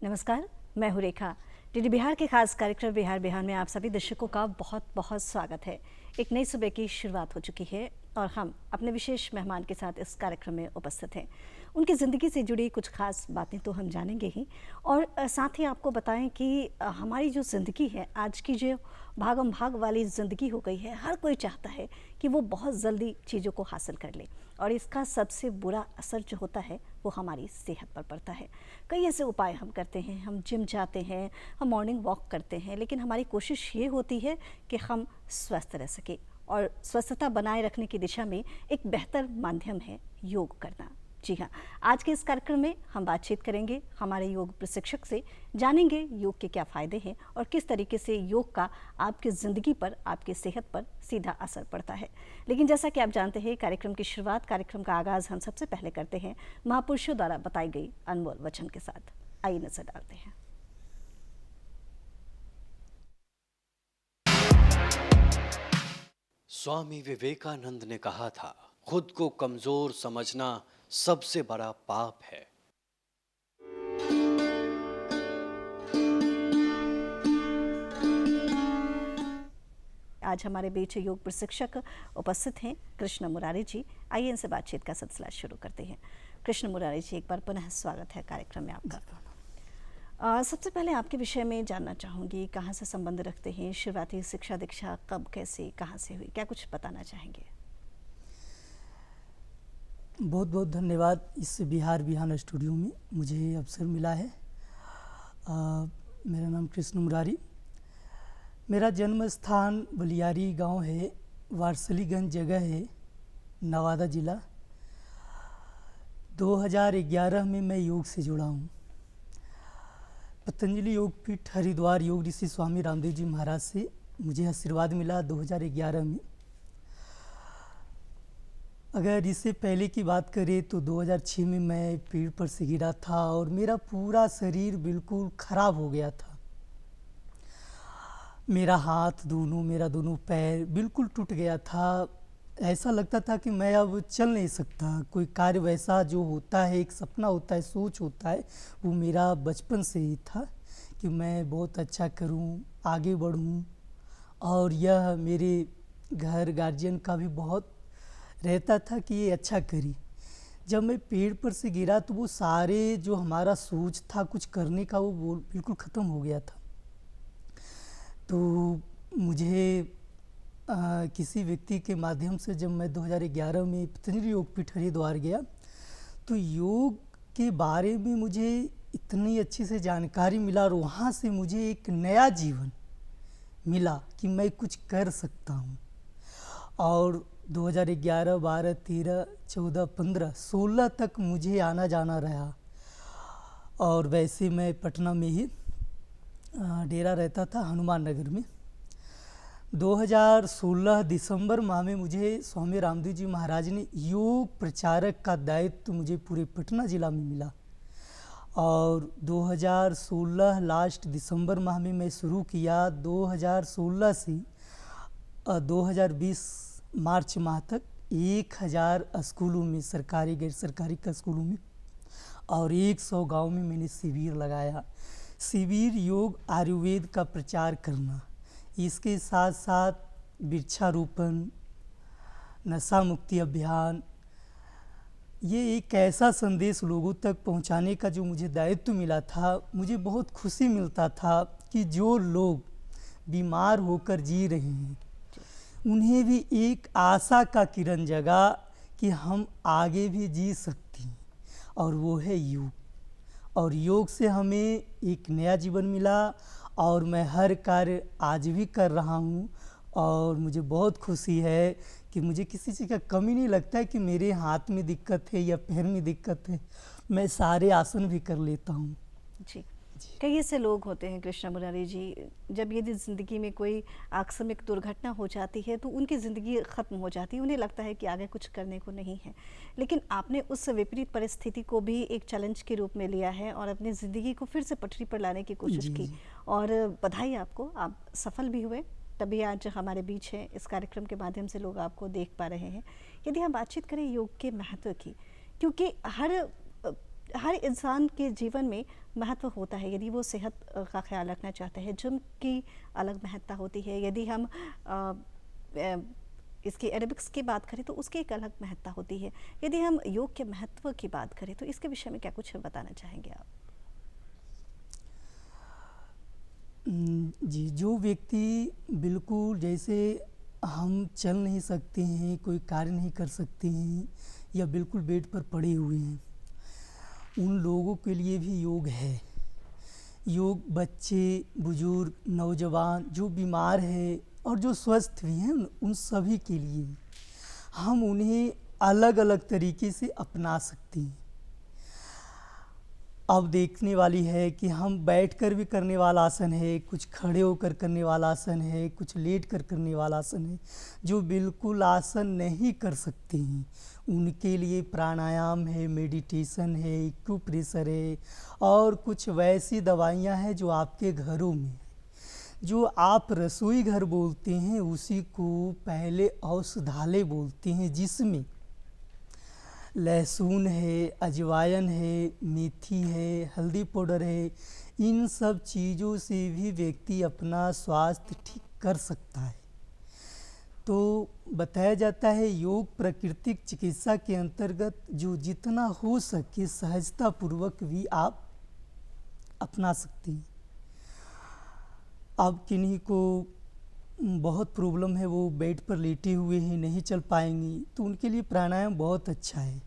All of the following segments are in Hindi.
नमस्कार, मैं हूँ रेखा। डीडी बिहार के खास कार्यक्रम बिहार बिहार में आप सभी दर्शकों का बहुत बहुत स्वागत है। एक नई सुबह की शुरुआत हो चुकी है और हम अपने विशेष मेहमान के साथ इस कार्यक्रम में उपस्थित हैं। उनकी ज़िंदगी से जुड़ी कुछ खास बातें तो हम जानेंगे ही और साथ ही आपको बताएं कि हमारी जो ज़िंदगी है, आज की जो भागम भाग वाली ज़िंदगी हो गई है, हर कोई चाहता है कि वो बहुत जल्दी चीज़ों को हासिल कर ले और इसका सबसे बुरा असर जो होता है वो हमारी सेहत पर पड़ता है। कई ऐसे उपाय हम करते हैं, हम जिम जाते हैं, हम मॉर्निंग वॉक करते हैं, लेकिन हमारी कोशिश ये होती है कि हम स्वस्थ रह सकें और स्वस्थता बनाए रखने की दिशा में एक बेहतर माध्यम है योग करना। जी हाँ, आज के इस कार्यक्रम में हम बातचीत करेंगे हमारे योग प्रशिक्षक से, जानेंगे योग के क्या फ़ायदे हैं और किस तरीके से योग का आपकी ज़िंदगी पर, आपकी सेहत पर सीधा असर पड़ता है। लेकिन जैसा कि आप जानते हैं, कार्यक्रम की शुरुआत, कार्यक्रम का आगाज़ हम सबसे पहले करते हैं महापुरुषों द्वारा बताई गई अनमोल वचन के साथ। आइए नजर डालते हैं। स्वामी विवेकानंद ने कहा था, खुद को कमजोर समझना सबसे बड़ा पाप है। आज हमारे बीच योग प्रशिक्षक उपस्थित हैं कृष्ण मुरारी जी। आइए इनसे बातचीत का सिलसिला शुरू करते हैं। कृष्ण मुरारी जी, एक बार पुनः स्वागत है कार्यक्रम में आपका। सबसे पहले आपके विषय में जानना चाहूँगी, कहाँ से संबंध रखते हैं, शुरुआती शिक्षा दीक्षा कब, कैसे, कहाँ से हुई, क्या कुछ बताना चाहेंगे? बहुत बहुत धन्यवाद। इस बिहार बिहान स्टूडियो में मुझे अवसर मिला है। मेरा नाम कृष्ण मुरारी। मेरा जन्म स्थान बलियारी गांव है, वारसलीगंज जगह है, नवादा जिला। 2011 में मैं योग से जुड़ा हूँ। पतंजलि योग पीठ हरिद्वार योग ऋषि स्वामी रामदेव जी महाराज से मुझे आशीर्वाद मिला 2011 में। अगर इससे पहले की बात करें तो 2006 में मैं पेड़ पर से गिरा था और मेरा पूरा शरीर बिल्कुल खराब हो गया था। मेरा हाथ दोनों, मेरा दोनों पैर बिल्कुल टूट गया था। ऐसा लगता था कि मैं अब चल नहीं सकता। कोई कार्य वैसा जो होता है, एक सपना होता है, सोच होता है, वो मेरा बचपन से ही था कि मैं बहुत अच्छा करूं, आगे बढ़ूं। और यह मेरे घर गार्जियन का भी बहुत रहता था कि ये अच्छा करी। जब मैं पेड़ पर से गिरा तो वो सारे जो हमारा सोच था कुछ करने का, वो बिल्कुल ख़त्म हो गया था। तो मुझे किसी व्यक्ति के माध्यम से जब मैं 2011 में पतंजलि योग पीठ हरिद्वार गया तो योग के बारे में मुझे इतनी अच्छी से जानकारी मिला और वहाँ से मुझे एक नया जीवन मिला कि मैं कुछ कर सकता हूँ। और 2011, 12, 13, 14, 15, 16 तक मुझे आना जाना रहा। और वैसे मैं पटना में ही डेरा रहता था, हनुमान नगर में। 2016 दिसंबर माह में मुझे स्वामी रामदेव जी महाराज ने योग प्रचारक का दायित्व मुझे पूरे पटना ज़िला में मिला। और 2016 लास्ट दिसंबर माह में मैं शुरू किया। 2016 से 2020 मार्च माह तक 1000 स्कूलों में, सरकारी गैर सरकारी का स्कूलों में और 100 गाँव में मैंने शिविर लगाया। शिविर योग आयुर्वेद का प्रचार करना, इसके साथ साथ वृक्षारोपण, नशा मुक्ति अभियान, ये एक ऐसा संदेश लोगों तक पहुंचाने का जो मुझे दायित्व मिला था। मुझे बहुत खुशी मिलता था कि जो लोग बीमार होकर जी रहे हैं उन्हें भी एक आशा का किरण जगा कि हम आगे भी जी सकते हैं, और वो है योग। और योग से हमें एक नया जीवन मिला और मैं हर कार्य आज भी कर रहा हूँ। और मुझे बहुत खुशी है कि मुझे किसी चीज़ का कमी नहीं लगता है कि मेरे हाथ में दिक्कत है या पैर में दिक्कत है, मैं सारे आसन भी कर लेता हूँ। जी, कई ऐसे लोग होते हैं कृष्ण मुरारी जी, जब यदि ज़िंदगी में कोई आकस्मिक दुर्घटना हो जाती है तो उनकी ज़िंदगी ख़त्म हो जाती है, उन्हें लगता है कि आगे कुछ करने को नहीं है। लेकिन आपने उस विपरीत परिस्थिति को भी एक चैलेंज के रूप में लिया है और अपनी ज़िंदगी को फिर से पटरी पर लाने की कोशिश की। और बधाई आपको, आप सफल भी हुए, तभी आज हमारे बीच है। इस कार्यक्रम के माध्यम से लोग आपको देख पा रहे हैं। यदि हम बातचीत करें योग के महत्व की, क्योंकि हर हर इंसान के जीवन में महत्व होता है। यदि वो सेहत का ख्याल रखना चाहते हैं, जिम की अलग महत्ता होती है। यदि हम इसकी एरोबिक्स की बात करें तो उसकी एक अलग महत्ता होती है। यदि हम योग के महत्व की बात करें तो इसके विषय में क्या कुछ बताना चाहेंगे आप? जी, जो व्यक्ति बिल्कुल जैसे हम चल नहीं सकते हैं, कोई कार्य नहीं कर सकते हैं या बिल्कुल बेड पर पड़े हुए हैं, उन लोगों के लिए भी योग है। योग बच्चे, बुजुर्ग, नौजवान जो बीमार है और जो स्वस्थ भी हैं उन सभी के लिए हम उन्हें अलग अलग तरीके से अपना सकते हैं। अब देखने वाली है कि हम बैठकर भी करने वाला आसन है, कुछ खड़े होकर करने वाला आसन है, कुछ लेट कर करने वाला आसन है। जो बिल्कुल आसन नहीं कर सकते हैं उनके लिए प्राणायाम है, मेडिटेशन है, एक्यूप्रेशर है और कुछ वैसी दवाइयाँ हैं जो आपके घरों में, जो आप रसोई घर बोलते हैं उसी को पहले औषधालय बोलते हैं, जिसमें लहसुन है, अजवाइन है, मेथी है, हल्दी पाउडर है। इन सब चीज़ों से भी व्यक्ति अपना स्वास्थ्य ठीक कर सकता है। तो बताया जाता है योग प्राकृतिक चिकित्सा के अंतर्गत जो जितना हो सके सहजता पूर्वक भी आप अपना सकते हैं। अब किन्हीं को बहुत प्रॉब्लम है, वो बेड पर लेटे हुए हैं, नहीं चल पाएंगी, तो उनके लिए प्राणायाम बहुत अच्छा है।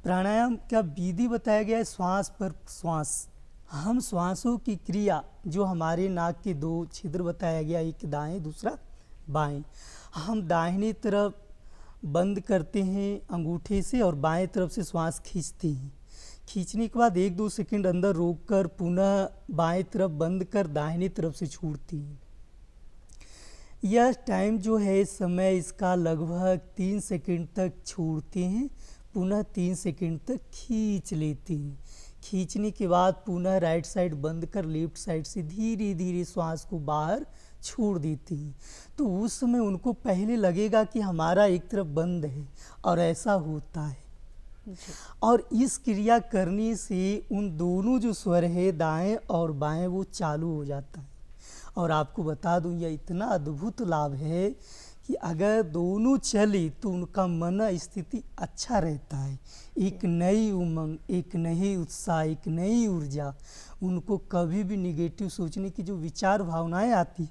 प्राणायाम का विधि बताया गया है श्वास पर श्वास। हम श्वासों की क्रिया जो हमारे नाक के 2 छिद्र बताया गया, एक दाएं दूसरा बाएं, हम दाहिनी तरफ बंद करते हैं अंगूठे से और बाएं तरफ से श्वास खींचते हैं। खींचने के बाद 1-2 सेकंड अंदर रोककर पुनः बाएं तरफ बंद कर दाहिनी तरफ से छोड़ते हैं। यह टाइम जो है समय इसका लगभग 3 सेकंड तक छोड़ते हैं, पुनः 3 सेकंड तक खींच लेते हैं। खींचने के बाद पुनः राइट साइड बंद कर लेफ्ट साइड से धीरे धीरे श्वास को बाहर छोड़ देते हैं। तो उस समय उनको पहले लगेगा कि हमारा एक तरफ बंद है और ऐसा होता है। और इस क्रिया करने से उन दोनों जो स्वर है दाएं और बाएं वो चालू हो जाता है। और आपको बता दूं यह इतना अद्भुत लाभ है कि अगर दोनों चले तो उनका मन स्थिति अच्छा रहता है। एक नई उमंग, एक नई उत्साह, एक नई ऊर्जा, उनको कभी भी निगेटिव सोचने की जो विचार भावनाएं आती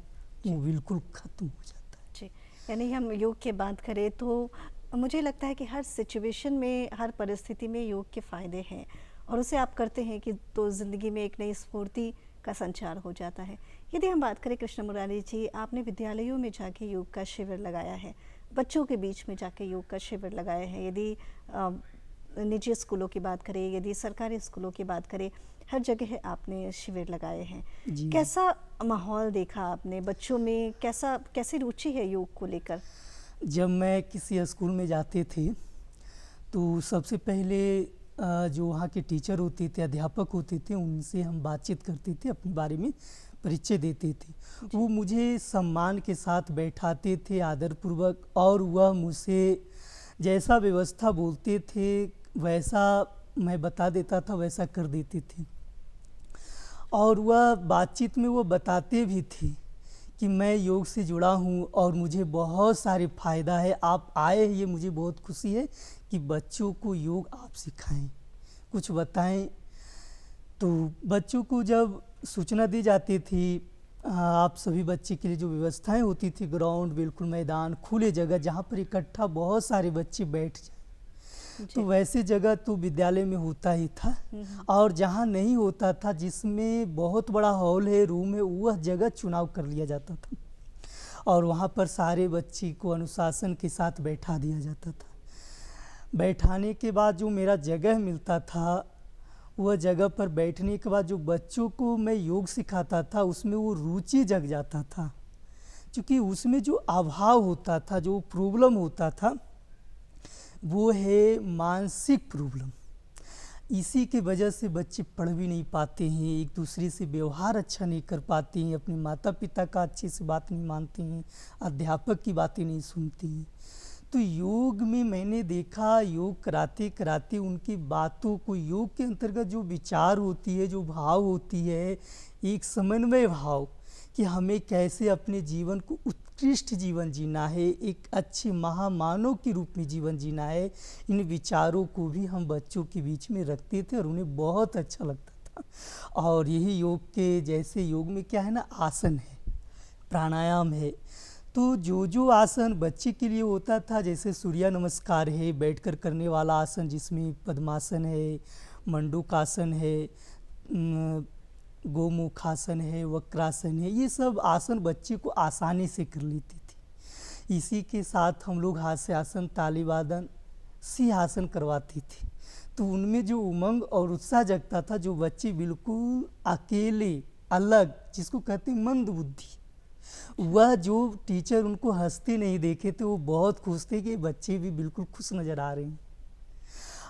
वो बिल्कुल खत्म हो जाता है। जी, यानी हम योग की बात करें तो मुझे लगता है कि हर सिचुएशन में, हर परिस्थिति में योग के फ़ायदे हैं और उसे आप करते हैं कि तो ज़िंदगी में एक नई स्फूर्ति का संचार हो जाता है। यदि हम बात करें कृष्ण मुरारी जी, आपने विद्यालयों में जाके योग का शिविर लगाया है, बच्चों के बीच में जाके योग का शिविर लगाया है। यदि निजी स्कूलों की बात करें, यदि सरकारी स्कूलों की बात करें, हर जगह आपने शिविर लगाए हैं। कैसा माहौल देखा आपने बच्चों में, कैसी रुचि है योग को लेकर? जब मैं किसी स्कूल में जाते थे तो सबसे पहले जो वहाँ के टीचर होते थे, अध्यापक होते थे, उनसे हम बातचीत करते थे, अपने बारे में परिचय देते थे। वो मुझे सम्मान के साथ बैठाते थे, आदरपूर्वक, और वह मुझसे जैसा व्यवस्था बोलते थे वैसा मैं बता देता था, वैसा कर देते थे। और वह बातचीत में वो बताते भी थे कि मैं योग से जुड़ा हूँ और मुझे बहुत सारे फ़ायदा है, आप आए, ये मुझे बहुत खुशी है कि बच्चों को योग आप सिखाएं, कुछ बताएं। तो बच्चों को जब सूचना दी जाती थी, आप सभी बच्चे के लिए जो व्यवस्थाएं होती थी, ग्राउंड, बिल्कुल मैदान, खुले जगह जहाँ पर इकट्ठा बहुत सारे बच्चे बैठ जाए, तो वैसे जगह तो विद्यालय में होता ही था। और जहाँ नहीं होता था, जिसमें बहुत बड़ा हॉल है, रूम है, वह जगह चुनाव कर लिया जाता था और वहाँ पर सारे बच्चे को अनुशासन के साथ बैठा दिया जाता था। बैठाने के बाद जो मेरा जगह मिलता था, वह जगह पर बैठने के बाद जो बच्चों को मैं योग सिखाता था उसमें वो रुचि जग जाता था, क्योंकि उसमें जो अभाव होता था, जो प्रॉब्लम होता था, वो है मानसिक प्रॉब्लम। इसी की वजह से बच्चे पढ़ भी नहीं पाते हैं, एक दूसरे से व्यवहार अच्छा नहीं कर पाते हैं, अपने माता पिता का अच्छे से बात नहीं मानते हैं, अध्यापक की बातें नहीं सुनते हैं। तो योग में मैंने देखा, योग कराते कराते उनकी बातों को, योग के अंतर्गत जो विचार होती है, जो भाव होती है, एक समन्वय भाव कि हमें कैसे अपने जीवन को उत्कृष्ट जीवन जीना है, एक अच्छे महामानव के रूप में जीवन जीना है, इन विचारों को भी हम बच्चों के बीच में रखते थे और उन्हें बहुत अच्छा लगता था। और यही योग के जैसे, योग में क्या है ना, आसन है, प्राणायाम है, तो जो आसन बच्चे के लिए होता था, जैसे सूर्य नमस्कार है, बैठकर करने वाला आसन जिसमें पद्मासन है, मंडूकासन है, गोमुखासन है, वक्रासन है, ये सब आसन बच्चे को आसानी से कर लेते थे। इसी के साथ हम लोग हास्यासन, तालीवादन, सिंहासन करवाते थे। तो उनमें जो उमंग और उत्साह जगता था, जो बच्चे बिल्कुल अकेले अलग, जिसको कहते हैं मंद बुद्धि, वह जो टीचर उनको हंसते नहीं देखे थे, वो बहुत खुश थे कि बच्चे भी बिल्कुल खुश नज़र आ रहे हैं।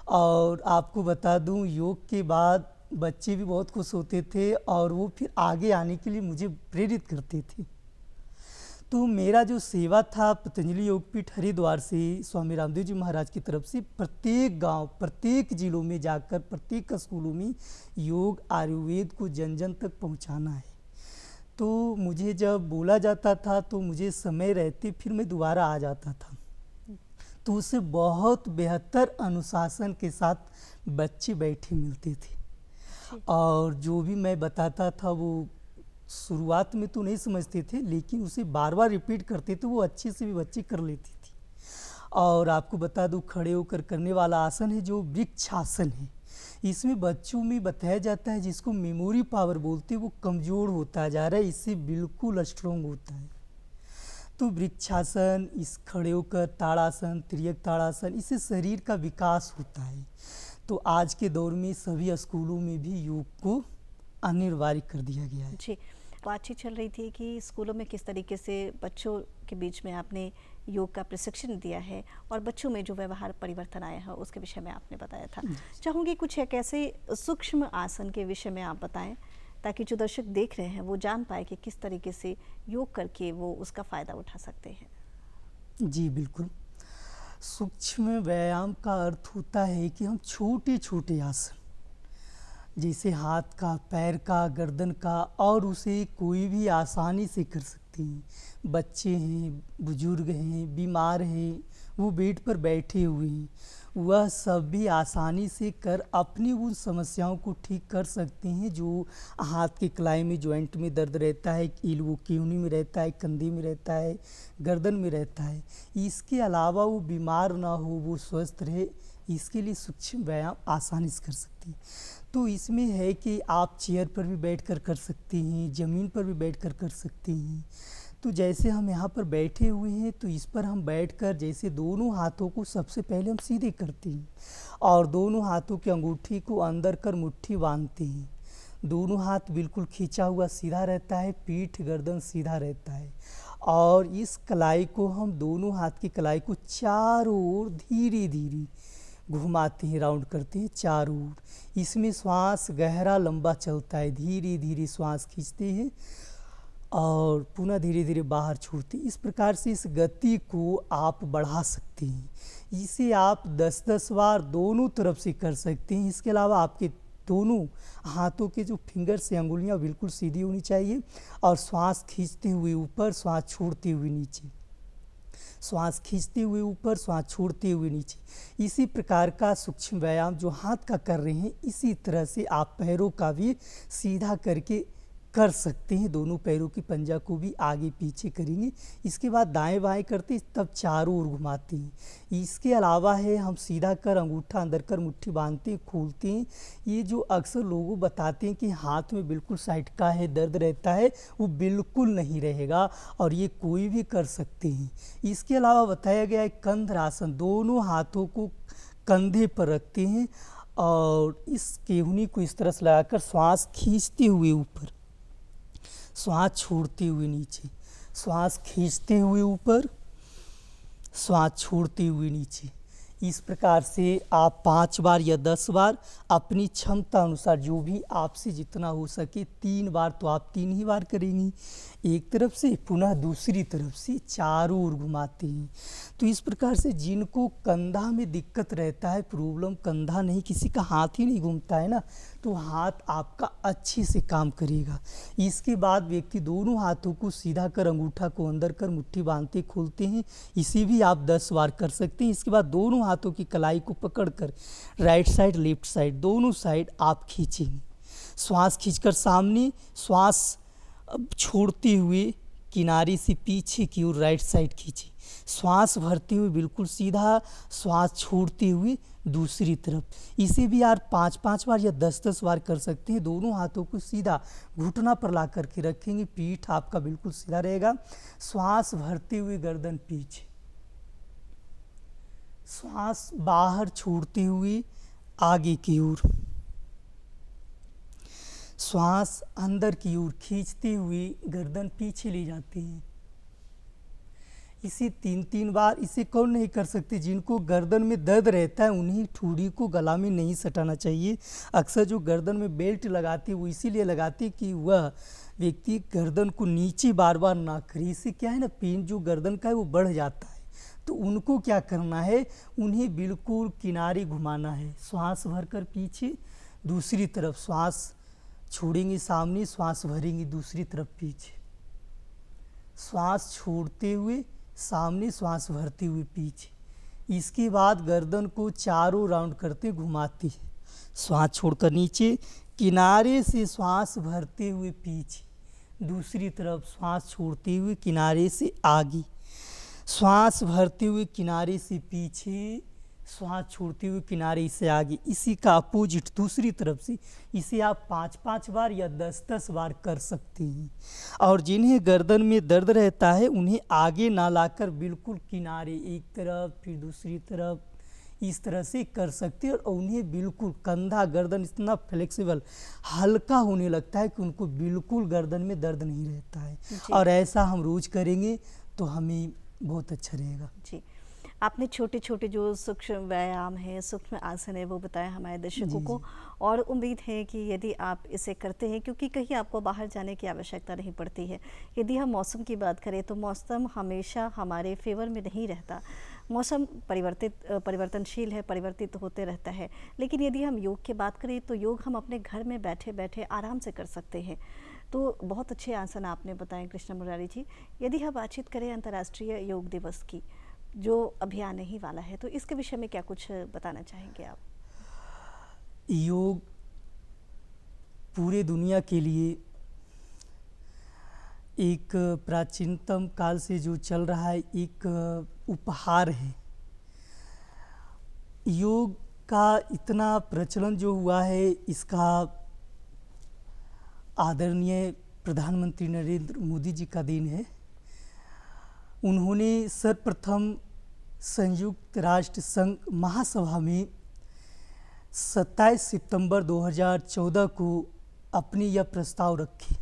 और आपको बता दूं, योग के बाद बच्चे भी बहुत खुश होते थे और वो फिर आगे आने के लिए मुझे प्रेरित करते थे। तो मेरा जो सेवा था पतंजलि योगपीठ हरिद्वार से स्वामी रामदेव जी महाराज की तरफ से प्रत्येक गांव, प्रत्येक जिलों में जाकर, प्रत्येक स्कूलों में योग आयुर्वेद को जन जन तक पहुंचाना है। तो मुझे जब बोला जाता था तो मुझे समय रहते फिर मैं दोबारा आ जाता था। तो उसे बहुत बेहतर अनुशासन के साथ बच्चे बैठे मिलते थे और जो भी मैं बताता था वो शुरुआत में तो नहीं समझते थे, लेकिन उसे बार बार रिपीट करते थे, वो अच्छे से भी बच्चे कर लेते थे। और आपको बता दूं, खड़े होकर करने वाला आसन है जो वृक्षासन है, इसमें बच्चों में बताया जाता है जिसको मेमोरी पावर बोलते हैं, वो कमज़ोर होता जा रहा है, इससे बिल्कुल स्ट्रॉन्ग होता है। तो वृक्षासन, इस खड़े होकर ताड़ासन, तिर्यक ताड़ासन, इससे शरीर का विकास होता है। तो आज के दौर में सभी स्कूलों में भी योग को अनिवार्य कर दिया गया है। जी, बातचीत चल रही थी कि स्कूलों में किस तरीके से बच्चों के बीच में आपने योग का प्रशिक्षण दिया है और बच्चों में जो व्यवहार परिवर्तन आया है उसके विषय में आपने बताया था। चाहूँगी कुछ एक ऐसे सूक्ष्म आसन के विषय में आप बताएं ताकि जो दर्शक देख रहे हैं वो जान पाए कि किस तरीके से योग करके वो उसका फ़ायदा उठा सकते हैं। जी बिल्कुल। सूक्ष्म व्यायाम का अर्थ होता है कि हम छोटे छोटे आसन, जैसे हाथ का, पैर का, गर्दन का, और उसे कोई भी आसानी से कर सकते हैं। बच्चे हैं, बुजुर्ग हैं, बीमार हैं, वो बेड पर बैठे हुए हैं, वह सब भी आसानी से कर अपनी उन समस्याओं को ठीक कर सकते हैं जो हाथ के कलाई में जॉइंट में दर्द रहता है, एल्बो केहनी में रहता है, कंधे में रहता है, गर्दन में रहता है। इसके अलावा वो बीमार ना हो, वो स्वस्थ रहे, इसके लिए सूक्ष्म व्यायाम आसानी से कर सकते हैं। तो इसमें है कि आप चेयर पर भी बैठकर कर सकते हैं, ज़मीन पर भी बैठकर कर सकते हैं। तो जैसे हम यहाँ पर बैठे हुए हैं तो इस पर हम बैठकर जैसे दोनों हाथों को सबसे पहले हम सीधे करते हैं और दोनों हाथों की अंगूठी को अंदर कर मुट्ठी बांधते हैं। दोनों हाथ बिल्कुल खींचा हुआ सीधा रहता है, पीठ गर्दन सीधा रहता है और इस कलाई को हम दोनों हाथ की कलाई को चारों ओर धीरे धीरे घुमाते हैं, राउंड करते हैं चारों ओर। इसमें श्वास गहरा लंबा चलता है, धीरे धीरे श्वास खींचते हैं और पुनः धीरे धीरे बाहर छोड़ते हैं। इस प्रकार से इस गति को आप बढ़ा सकते हैं। इसे आप 10-10 बार दोनों तरफ से कर सकते हैं। इसके अलावा आपके दोनों हाथों के जो फिंगर से अंगुलियां बिल्कुल सीधी होनी चाहिए और श्वास खींचते हुए ऊपर, श्वास छोड़ते हुए नीचे, श्वास खींचते हुए ऊपर, श्वास छोड़ते हुए नीचे। इसी प्रकार का सूक्ष्म व्यायाम जो हाथ का कर रहे हैं, इसी तरह से आप पैरों का भी सीधा करके कर सकते हैं। दोनों पैरों की पंजा को भी आगे पीछे करेंगे। इसके बाद दाएं बाएं करते तब चारों ओर घुमाते हैं। इसके अलावा है हम सीधा कर अंगूठा अंदर कर मुट्ठी बांधते हैं, खोलते हैं। ये जो अक्सर लोगों बताते हैं कि हाथ में बिल्कुल साइड का है, दर्द रहता है, वो बिल्कुल नहीं रहेगा और ये कोई भी कर सकते हैं। इसके अलावा बताया गया है कंधर आसन, दोनों हाथों को कंधे पर रखते हैं और इस केहनी को इस तरह से लगाकर श्वास खींचते हुए ऊपर, श्वास छोड़ते हुए नीचे, श्वास खींचते हुए ऊपर, श्वास छोड़ते हुए नीचे। इस प्रकार से आप 5 बार या 10 बार अपनी क्षमता अनुसार, जो भी आपसे जितना हो सके, 3 बार तो आप 3 ही बार करेंगी, एक तरफ से पुनः दूसरी तरफ से चारों ओर घुमाते हैं। तो इस प्रकार से जिनको कंधा में दिक्कत रहता है, प्रॉब्लम कंधा नहीं, किसी का हाथ ही नहीं घूमता है ना, तो हाथ आपका अच्छे से काम करेगा। इसके बाद व्यक्ति दोनों हाथों को सीधा कर अंगूठा को अंदर कर मुट्ठी बांधते खोलते हैं, इसे भी आप 10 बार कर सकते हैं। इसके बाद दोनों हाथों की कलाई को पकड़कर राइट साइड लेफ्ट साइड दोनों साइड आप खींचेंगे। श्वास खींचकर सामने, श्वास छोड़ते हुए किनारे से पीछे की ओर राइट साइड खींचे, श्वास भरते हुए बिल्कुल सीधा, श्वास छोड़ते हुए दूसरी तरफ। इसे भी आप 5-5 बार या 10-10 बार कर सकते हैं। दोनों हाथों को सीधा घुटना पर ला करके रखेंगे, पीठ आपका बिल्कुल सीधा रहेगा। श्वास भरते हुए गर्दन पीछे, श्वास बाहर छोड़ते हुए आगे की ओर, श्वास अंदर की ओर खींचते हुए गर्दन पीछे ले जाते हैं। इसे 3-3 बार। इसे कौन नहीं कर सकते? जिनको गर्दन में दर्द रहता है उन्हीं ठूड़ी को गला में नहीं सटाना चाहिए। अक्सर जो गर्दन में बेल्ट लगाते हैं वो इसीलिए लगाते कि वह व्यक्ति गर्दन को नीचे बार बार ना करे। इससे क्या है ना, पेन जो गर्दन का है वो बढ़ जाता है। तो उनको क्या करना है, उन्हें बिल्कुल किनारे घुमाना है। श्वास भरकर पीछे, दूसरी तरफ श्वास छोड़ेंगे सामने, श्वास भरेंगे दूसरी तरफ पीछे, श्वास छोड़ते हुए सामने, श्वास भरते हुए पीछे। इसके बाद गर्दन को चारों राउंड करते घुमाते हैं। श्वास छोड़कर नीचे, किनारे से श्वास भरते हुए पीछे, दूसरी तरफ श्वास छोड़ते हुए किनारे से आगे, श्वास भरते हुए किनारे से पीछे, श्वास छोड़ते हुए किनारे से आगे। इसी का अपोजिट दूसरी तरफ से। इसे आप 5-5 बार या 10-10 बार कर सकते हैं। और जिन्हें गर्दन में दर्द रहता है उन्हें आगे ना लाकर बिल्कुल किनारे, एक तरफ फिर दूसरी तरफ, इस तरह से कर सकते हैं। और उन्हें बिल्कुल कंधा गर्दन इतना फ्लेक्सिबल हल्का होने लगता है कि उनको बिल्कुल गर्दन में दर्द नहीं रहता है। और ऐसा हम रोज़ करेंगे तो हमें बहुत अच्छा रहेगा। जी, आपने छोटे छोटे जो सूक्ष्म व्यायाम है, सूक्ष्म आसन है, वो बताया हमारे दर्शकों को। और उम्मीद है कि यदि आप इसे करते हैं, क्योंकि कहीं आपको बाहर जाने की आवश्यकता नहीं पड़ती है। यदि हम मौसम की बात करें तो मौसम हमेशा हमारे फेवर में नहीं रहता। मौसम परिवर्तनशील है, परिवर्तित होते रहता है। लेकिन यदि हम योग की बात करें तो योग हम अपने घर में बैठे बैठे आराम से कर सकते हैं। तो बहुत अच्छे आसन आपने बताए कृष्णा मुरारी जी। यदि हम बातचीत करें अंतर्राष्ट्रीय योग दिवस की, जो अभी आने ही वाला है, तो इसके विषय में क्या कुछ बताना चाहेंगे आप? योग पूरे दुनिया के लिए एक प्राचीनतम काल से जो चल रहा है एक उपहार है। योग का इतना प्रचलन जो हुआ है, इसका आदरणीय प्रधानमंत्री नरेंद्र मोदी जी का देन है। उन्होंने सर्वप्रथम संयुक्त राष्ट्र संघ महासभा में 27 सितंबर 2014 को अपनी यह प्रस्ताव रखी।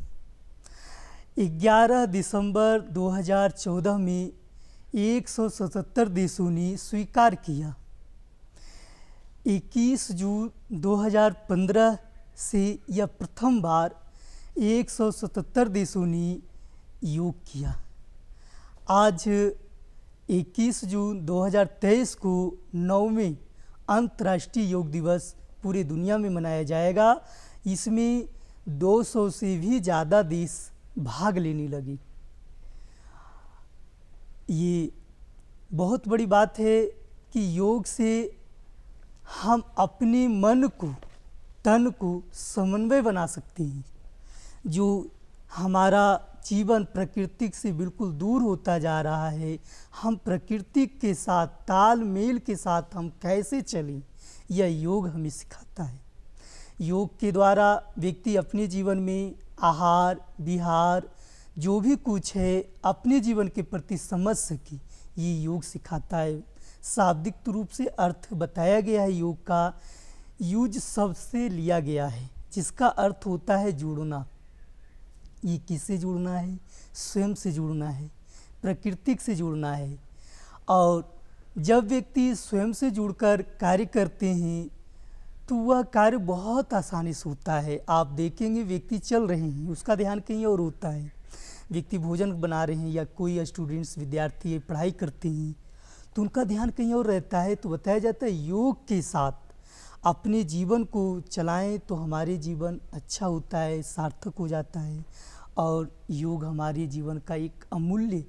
11 दिसंबर 2014 में 177 देशों ने स्वीकार किया। 21 जून 2015 से यह प्रथम बार 177 देशों ने योग किया। आज 21 जून 2023 को 9वें अंतर्राष्ट्रीय योग दिवस पूरी दुनिया में मनाया जाएगा। इसमें 200 से भी ज़्यादा देश भाग लेने लगे। ये बहुत बड़ी बात है कि योग से हम अपने मन को, तन को समन्वय बना सकते हैं। जो हमारा जीवन प्रकृति से बिल्कुल दूर होता जा रहा है, हम प्रकृति के साथ तालमेल के साथ हम कैसे चलें, यह योग हमें सिखाता है। योग के द्वारा व्यक्ति अपने जीवन में आहार विहार जो भी कुछ है अपने जीवन के प्रति समझ सके, ये योग सिखाता है। शाब्दिक रूप से अर्थ बताया गया है। योग का यूज शब्द से लिया गया है, जिसका अर्थ होता है जुड़ना। ये किससे जुड़ना है? स्वयं से जुड़ना है, प्रकृति से जुड़ना है। और जब व्यक्ति स्वयं से जुड़कर कार्य करते हैं तो वह कार्य बहुत आसानी से होता है। आप देखेंगे व्यक्ति चल रहे हैं, उसका ध्यान कहीं और होता है। व्यक्ति भोजन बना रहे हैं या कोई स्टूडेंट्स विद्यार्थी पढ़ाई करते हैं तो उनका ध्यान कहीं और रहता है। तो बताया जाता है योग के साथ अपने जीवन को चलाएं तो हमारे जीवन अच्छा होता है, सार्थक हो जाता है। और योग हमारे जीवन का एक अमूल्य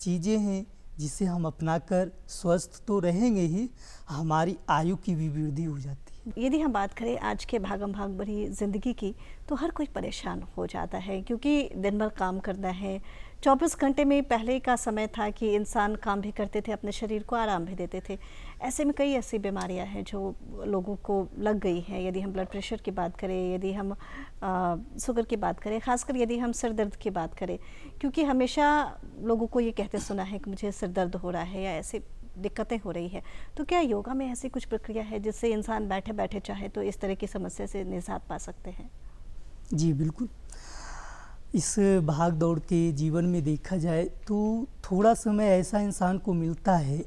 चीज़ें हैं जिसे हम अपनाकर स्वस्थ तो रहेंगे ही, हमारी आयु की भी वृद्धि हो जाती है। यदि हम बात करें आज के भागम भाग भरी ज़िंदगी की, तो हर कोई परेशान हो जाता है क्योंकि दिन भर काम करना है। 24 घंटे में पहले का समय था कि इंसान काम भी करते थे, अपने शरीर को आराम भी देते थे। ऐसे में कई ऐसी बीमारियां हैं जो लोगों को लग गई हैं। यदि हम ब्लड प्रेशर की बात करें, यदि हम शुगर की बात करें, ख़ासकर यदि हम सिर दर्द की बात करें, क्योंकि हमेशा लोगों को ये कहते सुना है कि मुझे सिर दर्द हो रहा है या ऐसे दिक्कतें हो रही है। तो क्या योगा में ऐसी कुछ प्रक्रिया है जिससे इंसान बैठे बैठे चाहे तो इस तरह की समस्या से निजात पा सकते हैं? जी बिल्कुल। इस भाग दौड़ के जीवन में देखा जाए तो थोड़ा समय ऐसा इंसान को मिलता है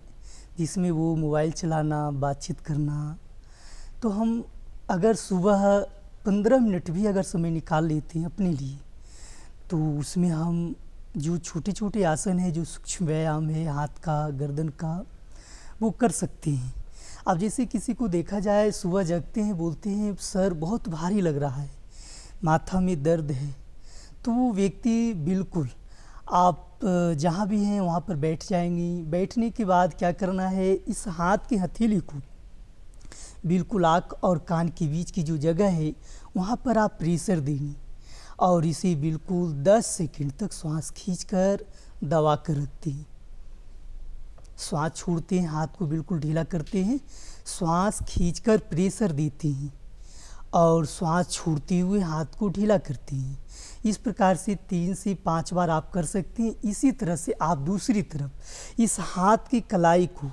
जिसमें वो मोबाइल चलाना, बातचीत करना, तो हम अगर सुबह 15 मिनट भी अगर समय निकाल लेते हैं अपने लिए तो उसमें हम जो छोटे छोटे आसन है, जो सूक्ष्म व्यायाम है हाथ का, गर्दन का, वो कर सकते हैं। अब जैसे किसी को देखा जाए सुबह जगते हैं, बोलते हैं सर बहुत भारी लग रहा है, माथा में दर्द है, तो वो व्यक्ति बिल्कुल आप जहाँ भी हैं वहाँ पर बैठ जाएंगी। बैठने के बाद क्या करना है, इस हाथ की हथेली को बिल्कुल आँख और कान के बीच की जो जगह है वहाँ पर आप प्रेशर देंगी और इसे बिल्कुल 10 सेकंड तक श्वास खींचकर दबा कर रखते हैं। श्वास छोड़ते हैं, हाथ को बिल्कुल ढीला करते हैं, श्वास खींचकर प्रेशर देते हैं और श्वास छोड़ते हुए हाथ को ढीला करते हैं। इस प्रकार से 3 से 5 बार आप कर सकते हैं। इसी तरह से आप दूसरी तरफ इस हाथ की कलाई को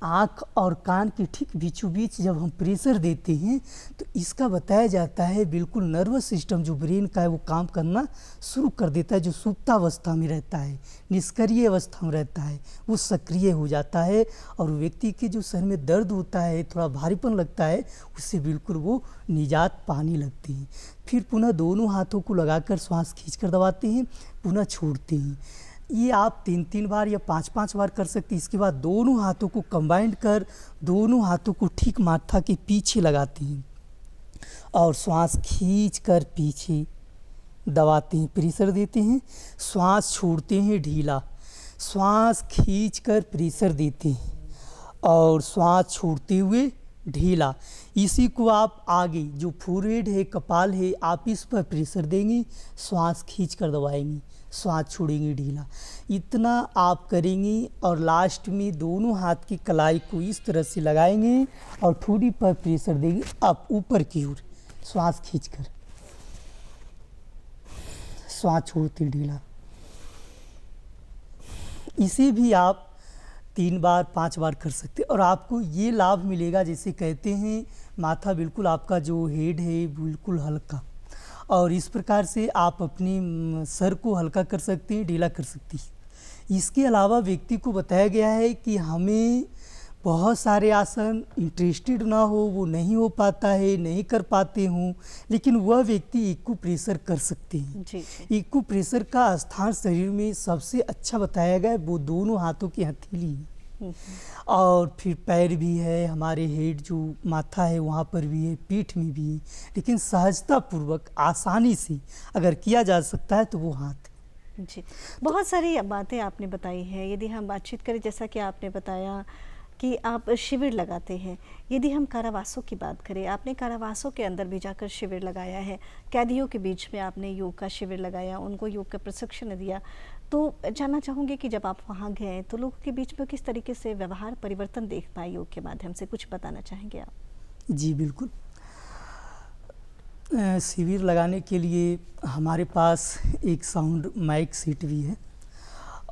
आँख और कान के ठीक बीचों बीच जब हम प्रेशर देते हैं तो इसका बताया जाता है बिल्कुल नर्वस सिस्टम जो ब्रेन का है वो काम करना शुरू कर देता है। जो सुप्तावस्था में रहता है, निष्क्रिय अवस्था में रहता है, वो सक्रिय हो जाता है और व्यक्ति के जो सर में दर्द होता है, थोड़ा भारीपन लगता है, उससे बिल्कुल वो निजात पाने लगती है। फिर पुनः दोनों हाथों को लगाकर श्वास खींचकर दबाते हैं, पुनः छोड़ते हैं। ये आप 3-3 बार या 5-5 बार कर सकते हैं। इसके बाद दोनों हाथों को कंबाइंड कर दोनों हाथों को ठीक माथा के पीछे लगाते हैं और श्वास खींच कर पीछे दबाते हैं, प्रेशर देते हैं, श्वास छोड़ते हैं ढीला, श्वास खींच कर प्रेशर देते हैं और श्वास छोड़ते हुए ढीला। इसी को आप आगे जो फोरहेड है, कपाल है, आप इस पर प्रेशर देंगे, श्वास खींच कर दबाएंगे, श्वास छोड़ेंगे ढीला। इतना आप करेंगे और लास्ट में दोनों हाथ की कलाई को इस तरह से लगाएंगे और ठोड़ी पर प्रेशर देंगे आप ऊपर की ओर, श्वास खींचकर, श्वास छोड़ते ढीला। इसे भी आप 3 बार 5 बार कर सकते हैं और आपको ये लाभ मिलेगा। जैसे कहते हैं माथा बिल्कुल आपका जो हेड है बिल्कुल हल्का, और इस प्रकार से आप अपनी सर को हल्का कर सकते हैं, ढीला कर सकती हैं। इसके अलावा व्यक्ति को बताया गया है कि हमें बहुत सारे आसन इंटरेस्टेड ना हो, वो नहीं हो पाता है, नहीं कर पाते हों, लेकिन वह व्यक्ति इक्विप्रेशर कर सकते हैं। जी। इक्विप्रेशर का स्थान शरीर में सबसे अच्छा बताया गया है, वो दोनों हाथों की हथेली है और फिर पैर भी है, हमारे हेड जो माथा है वहाँ पर भी है, पीठ में भी है, लेकिन सहजता पूर्वक आसानी से अगर किया जा सकता है तो वो हाथ है। जी, बहुत सारी बातें आपने बताई हैं। यदि हम बातचीत करें, जैसा कि आपने बताया कि आप शिविर लगाते हैं, यदि हम कारावासों की बात करें, आपने कारावासों के अंदर भी जाकर शिविर लगाया है, कैदियों के बीच में आपने योग का शिविर लगाया, उनको योग का प्रशिक्षण दिया। तो जानना चाहूँगी कि जब आप वहाँ गए तो लोगों के बीच में किस तरीके से व्यवहार परिवर्तन देख पाए योग के माध्यम से, कुछ बताना चाहेंगे आप? जी बिल्कुल। शिविर लगाने के लिए हमारे पास एक साउंड माइक सेट भी है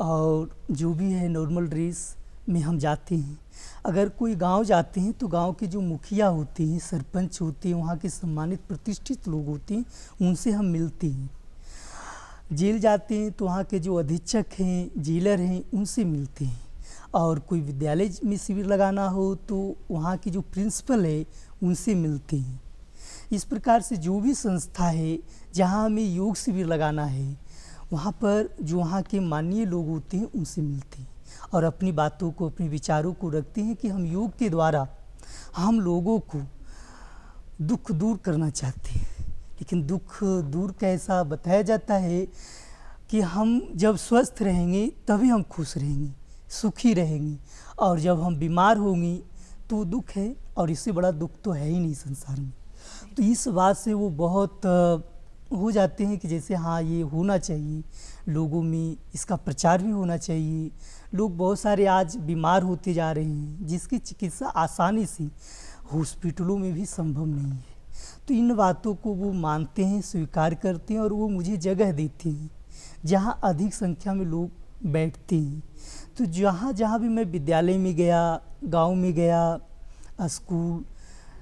और जो भी है नॉर्मल ड्रेस में हम जाते हैं। अगर कोई गांव जाते हैं तो गांव के जो मुखिया होते हैं, सरपंच होते हैं, वहाँ के सम्मानित प्रतिष्ठित लोग होते हैं, उनसे हम मिलते हैं। जेल जाते हैं तो वहाँ के जो अधीक्षक हैं, जेलर हैं, उनसे मिलते हैं और कोई विद्यालय में शिविर लगाना हो तो वहाँ की जो प्रिंसिपल है उनसे मिलते हैं। इस प्रकार से जो भी संस्था है जहाँ हमें योग शिविर लगाना है, वहाँ पर जो वहाँ के माननीय लोग होते हैं उनसे मिलते हैं और अपनी बातों को, अपने विचारों को रखते हैं कि हम योग के द्वारा हम लोगों को दुख दूर करना चाहते हैं। लेकिन दुख दूर कैसा बताया जाता है कि हम जब स्वस्थ रहेंगे तभी हम खुश रहेंगे, सुखी रहेंगे, और जब हम बीमार होंगे तो दुख है, और इससे बड़ा दुख तो है ही नहीं संसार में। तो इस बात से वो बहुत हो जाते हैं कि जैसे हाँ ये होना चाहिए, लोगों में इसका प्रचार भी होना चाहिए। लोग बहुत सारे आज बीमार होते जा रहे हैं जिसकी चिकित्सा आसानी से हॉस्पिटलों में भी संभव नहीं है। तो इन बातों को वो मानते हैं, स्वीकार करते हैं, और वो मुझे जगह देते हैं जहाँ अधिक संख्या में लोग बैठते हैं। तो जहाँ जहाँ भी मैं विद्यालय में गया, गांव में गया, स्कूल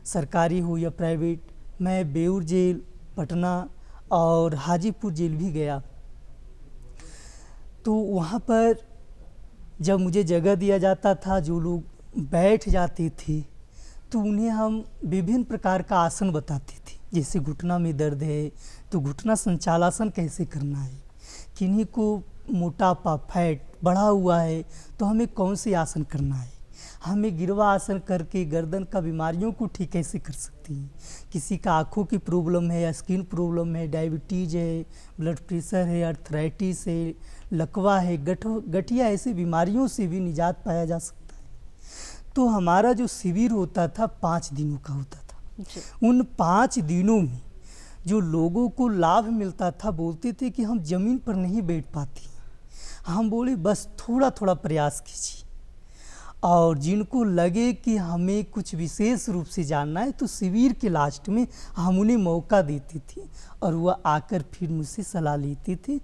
सरकारी हो या प्राइवेट, मैं बेऊर जेल, पटना और हाजीपुर जेल भी गया। तो वहाँ पर जब मुझे जगह दिया जाता था, जो लोग बैठ जाते थे तो उन्हें हम विभिन्न प्रकार का आसन बताते थे। जैसे घुटना में दर्द है तो घुटना संचालासन कैसे करना है, किन्हीं को मोटापा, फैट बढ़ा हुआ है तो हमें कौन से आसन करना है, हमें गिरवा आसन करके गर्दन का बीमारियों को ठीक कैसे कर सकते हैं। किसी का आँखों की प्रॉब्लम है या स्किन प्रॉब्लम है, डायबिटीज़ है, ब्लड प्रेशर है, अर्थराइटिस है, लकवा है, गठिया, ऐसी बीमारियों से भी निजात पाया जा सकता है। तो हमारा जो शिविर होता था 5 दिनों का होता था। उन 5 दिनों में जो लोगों को लाभ मिलता था, बोलते थे कि हम ज़मीन पर नहीं बैठ पाते। हम बोले बस थोड़ा थोड़ा प्रयास कीजिए, और जिनको लगे कि हमें कुछ विशेष रूप से जानना है तो शिविर के लास्ट में हम उन्हें मौका देते थे और वह आकर फिर मुझसे सलाह लेते थे,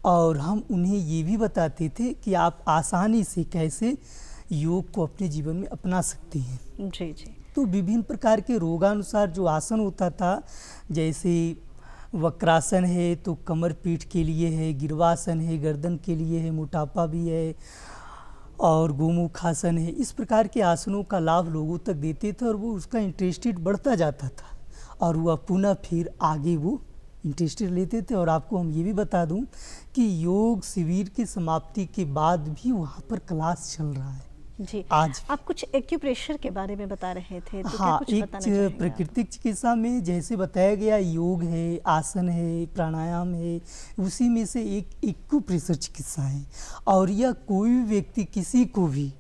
और हम उन्हें ये भी बताते थे कि आप आसानी से कैसे योग को अपने जीवन में अपना सकते हैं। जी जी। तो विभिन्न प्रकार के रोगानुसार जो आसन होता था, जैसे वक्रासन है तो कमर पीठ के लिए है, गिरवासन है गर्दन के लिए है, मोटापा भी है, और गोमुखासन है। इस प्रकार के आसनों का लाभ लोगों तक देते थे और वो उसका इंटरेस्टेड बढ़ता जाता था, और वह पुनः फिर आगे वो इंटरेस्टेड लेते थे। और आपको हम ये भी बता दूं कि योग शिविर की समाप्ति के बाद भी वहाँ पर क्लास चल रहा है जी। आज। आप कुछ एक्यूप्रेशर के बारे में बता रहे थे, तो क्या हाँ, कुछ एक बताना चाहेंगे आप? प्राकृतिक चिकित्सा में जैसे बताया गया, योग है, आसन है, प्राणायाम है, उसी में से एक एक्यूप्रेशर चिकित्सा है। और यह कोई भी व्यक्ति, किसी को भी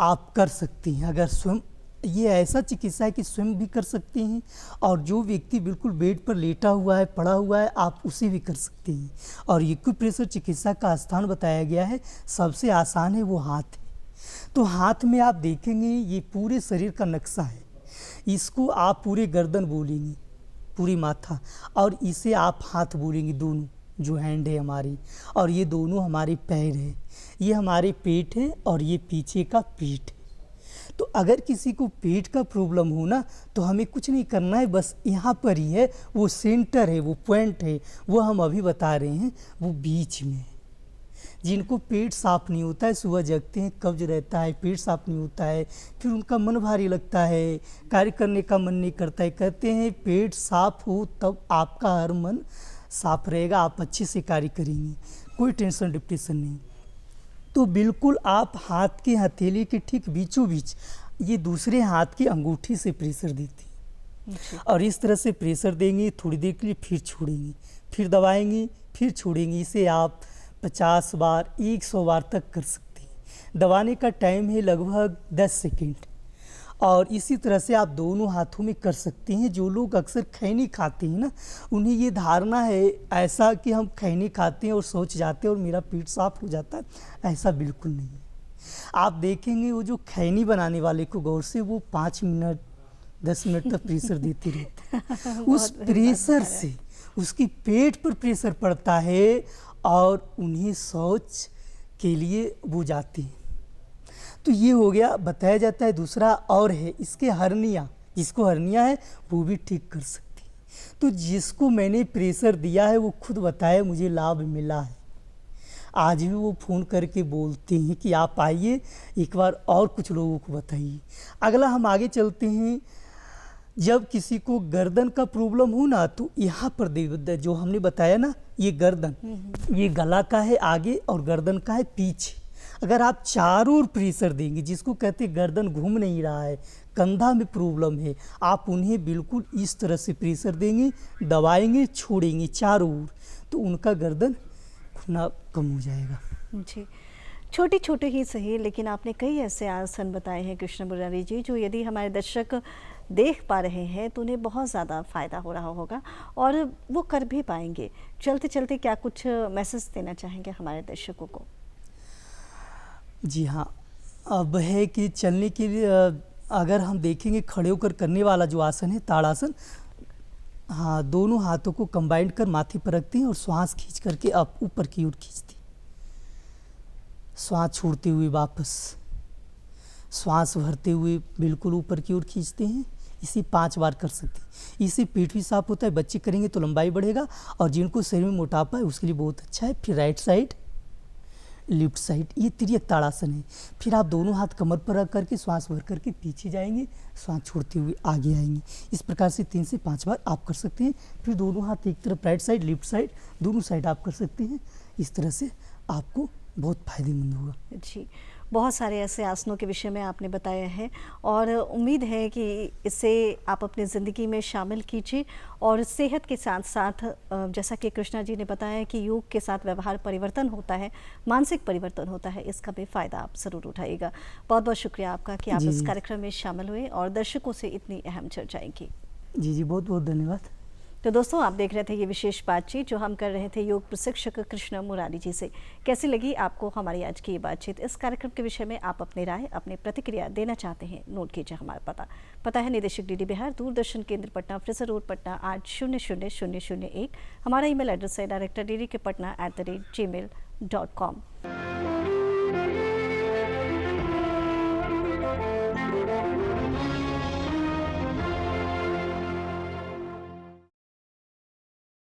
आप कर सकते हैं। अगर स्वयं, ये ऐसा चिकित्सा है कि स्वयं भी कर सकते हैं, और जो व्यक्ति बिल्कुल बेड पर लेटा हुआ है, पड़ा हुआ है, आप उसे भी कर सकते हैं। और एक्यूप्रेशर चिकित्सा का स्थान बताया गया है, सबसे आसान है वो हाथ है। तो हाथ में आप देखेंगे ये पूरे शरीर का नक्शा है। इसको आप पूरे गर्दन बोलेंगे, पूरी माथा, और इसे आप हाथ बोलेंगे, दोनों जो हैंड है हमारी, और ये दोनों हमारे पैर है, ये हमारे पेट है, और ये पीछे का पीठ है। तो अगर किसी को पेट का प्रॉब्लम हो ना, तो हमें कुछ नहीं करना है, बस यहाँ पर ही है, वो सेंटर है, वो पॉइंट है, वो हम अभी बता रहे हैं, वो बीच में है। जिनको पेट साफ नहीं होता है, सुबह जगते हैं, कब्ज रहता है, पेट साफ नहीं होता है, फिर उनका मन भारी लगता है, कार्य करने का मन नहीं करता है, कहते हैं पेट साफ हो तब आपका हर मन साफ रहेगा, आप अच्छे से कार्य करेंगे, कोई टेंशन डिप्रेशन नहीं। तो बिल्कुल आप हाथ के हथेली के ठीक बीचों बीच ये दूसरे हाथ की अंगूठी से प्रेशर देते हैं, और इस तरह से प्रेशर देंगे थोड़ी देर के लिए, फिर छोड़ेंगे, फिर दबाएंगे, फिर छोड़ेंगे। इसे आप 50 बार, 100 बार तक कर सकते हैं। दबाने का टाइम है लगभग 10 सेकेंड, और इसी तरह से आप दोनों हाथों में कर सकते हैं। जो लोग अक्सर खैनी खाते हैं ना, उन्हें ये धारणा है ऐसा कि हम खैनी खाते हैं और सोच जाते हैं और मेरा पेट साफ हो जाता है, ऐसा बिल्कुल नहीं है। आप देखेंगे वो जो खैनी बनाने वाले को गौर से, वो 5 मिनट 10 मिनट तक प्रेशर देते रहते हैं। उस प्रेशर से उसकी पेट पर प्रेशर पड़ता है और उन्हें शौच के लिए वो जाते हैं। तो ये हो गया, बताया जाता है। दूसरा और है इसके हर्निया, जिसको हर्निया है वो भी ठीक कर सकती है। तो जिसको मैंने प्रेशर दिया है वो खुद बताया मुझे लाभ मिला है। आज भी वो फ़ोन करके बोलते हैं कि आप आइए एक बार और कुछ लोगों को बताइए। अगला हम आगे चलते हैं। जब किसी को गर्दन का प्रॉब्लम हो ना, तो यहाँ पर जो हमने बताया ना, ये गर्दन, ये गला का है आगे और गर्दन का है पीछे। अगर आप चारों ओर प्रेशर देंगे, जिसको कहते हैं गर्दन घूम नहीं रहा है, कंधा में प्रॉब्लम है, आप उन्हें बिल्कुल इस तरह से प्रेशर देंगे, दबाएंगे, छोड़ेंगे चारों ओर, तो उनका गर्दन घूमना कम हो जाएगा। जी, छोटे छोटे ही सही, लेकिन आपने कई ऐसे आसन बताए हैं कृष्ण मुरारी जी, जो यदि हमारे दर्शक देख पा रहे हैं तो उन्हें बहुत ज़्यादा फ़ायदा हो रहा होगा और वो कर भी पाएंगे। चलते चलते क्या कुछ मैसेज देना चाहेंगे हमारे दर्शकों को? जी हाँ, अब है कि चलने के लिए अगर हम देखेंगे खड़े होकर करने वाला जो आसन है ताड़ासन, हाँ, दोनों हाथों को कंबाइन कर माथे पर रखते हैं और श्वास खींच करके आप ऊपर की ओर खींचते हैं, श्वास छोड़ते हुए वापस, श्वास भरते हुए बिल्कुल ऊपर की ओर खींचते हैं। इसे 5 बार कर सकते हैं। इससे पेट भी साफ होता है, बच्चे करेंगे तो लंबाई बढ़ेगा और जिनको शरीर में मोटापा है उसके लिए बहुत अच्छा है। फिर राइट साइड, लेफ्ट साइड, ये तिर्यक ताड़ासन है। फिर आप दोनों हाथ कमर पर रख करके श्वास भर करके पीछे जाएंगे, श्वास छोड़ते हुए आगे आएंगे। इस प्रकार से 3 से 5 बार आप कर सकते हैं। फिर दोनों हाथ एक तरफ राइट साइड, लेफ्ट साइड, दोनों साइड आप कर सकते हैं। इस तरह से आपको बहुत फायदेमंद होगा। जी, बहुत सारे ऐसे आसनों के विषय में आपने बताया है और उम्मीद है कि इसे आप अपनी ज़िंदगी में शामिल कीजिए और सेहत के साथ साथ जैसा कि कृष्णा जी ने बताया कि योग के साथ व्यवहार परिवर्तन होता है, मानसिक परिवर्तन होता है, इसका भी फ़ायदा आप ज़रूर उठाइएगा। बहुत बहुत शुक्रिया आपका कि आप इस कार्यक्रम में शामिल हुए और दर्शकों से इतनी अहम चर्चाएं की। जी, बहुत बहुत धन्यवाद। तो दोस्तों, आप देख रहे थे ये विशेष बातचीत जो हम कर रहे थे योग प्रशिक्षक कृष्ण मुरारी जी से। कैसी लगी आपको हमारी आज की ये बातचीत? इस कार्यक्रम के विषय में आप अपनी राय, अपनी प्रतिक्रिया देना चाहते हैं, नोट कीजिए हमारा पता है निदेशक डीडी बिहार, दूरदर्शन केंद्र पटना, फ्रेजर रोड पटना 800001। हमारा ईमेल एड्रेस है director.ddkpatna@gmail.com।